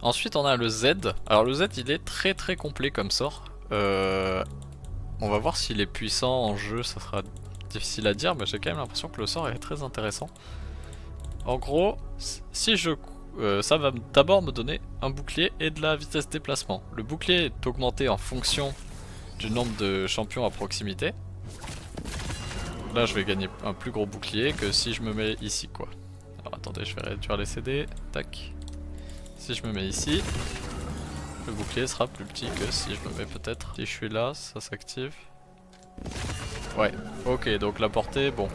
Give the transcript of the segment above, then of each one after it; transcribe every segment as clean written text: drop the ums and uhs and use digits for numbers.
Ensuite on a le Z. Alors le Z il est très très complet comme sort. On va voir s'il est puissant en jeu, ça sera difficile à dire, mais j'ai quand même l'impression que le sort est très intéressant. En gros, si je... ça va d'abord me donner un bouclier et de la vitesse de déplacement. Le bouclier est augmenté en fonction du nombre de champions à proximité. Là je vais gagner un plus gros bouclier que si je me mets ici quoi. Alors attendez, je vais réduire les CD, tac. Si je me mets ici, le bouclier sera plus petit que si je me mets peut-être... Si je suis là, ça s'active. Ouais, ok, donc la portée, bon,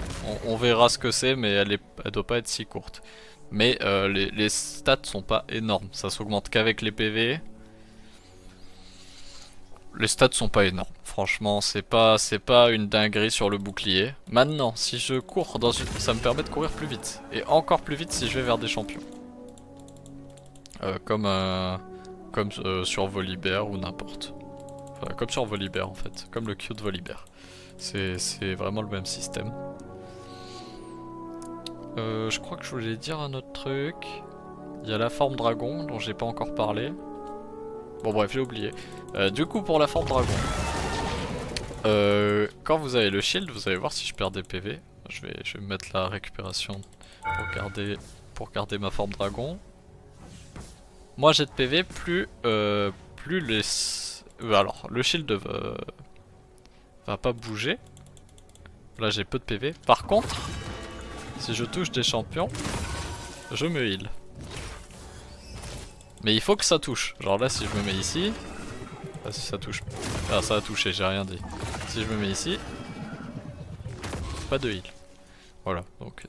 on verra ce que c'est, mais elle doit pas être si courte. Mais les stats sont pas énormes, ça s'augmente qu'avec les PV. Les stats sont pas énormes, franchement, c'est pas une dinguerie sur le bouclier. Maintenant, si je cours dans une... ça me permet de courir plus vite. Et encore plus vite si je vais vers des champions. Comme sur Volibear ou n'importe. Enfin, comme sur Volibear en fait, comme le Q de Volibear. C'est vraiment le même système. Je crois que je voulais dire un autre truc. Il y a la forme dragon dont j'ai pas encore parlé. Bon bref, j'ai oublié. Du coup pour la forme dragon. Quand vous avez le shield, vous allez voir si je perds des PV. Je vais mettre la récupération pour garder ma forme dragon. Moi j'ai de PV, plus les... alors, le shield va pas bouger. Là j'ai peu de PV. Par contre, si je touche des champions, je me heal. Mais il faut que ça touche. Genre là si je me mets ici... Ah si ça touche... Ah ça a touché, j'ai rien dit. Si je me mets ici... Pas de heal. Voilà, donc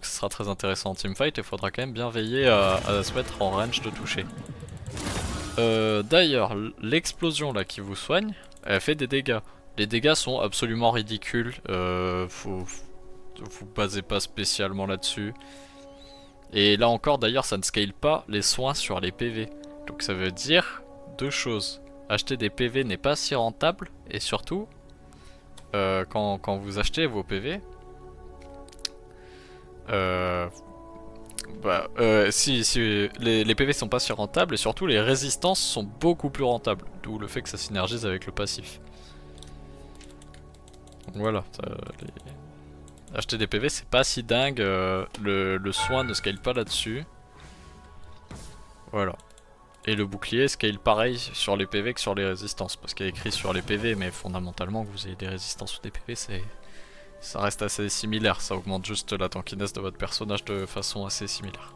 ce sera très intéressant en teamfight et il faudra quand même bien veiller à se mettre en range de toucher. D'ailleurs, l'explosion là qui vous soigne, elle fait des dégâts. Les dégâts sont absolument ridicules, vous basez pas spécialement là-dessus. Et là encore d'ailleurs ça ne scale pas les soins sur les PV. Donc ça veut dire deux choses. Acheter des PV n'est pas si rentable et surtout quand vous achetez vos PV, si les PV sont pas si rentables et surtout les résistances sont beaucoup plus rentables. D'où le fait que ça synergise avec le passif. Donc voilà, acheter des PV c'est pas si dingue, le soin ne scale pas là-dessus. Voilà. Et le bouclier scale pareil sur les PV que sur les résistances. Parce qu'il y a écrit sur les PV, mais fondamentalement que vous ayez des résistances ou des PV, ça reste assez similaire. Ça augmente juste la tankiness de votre personnage de façon assez similaire.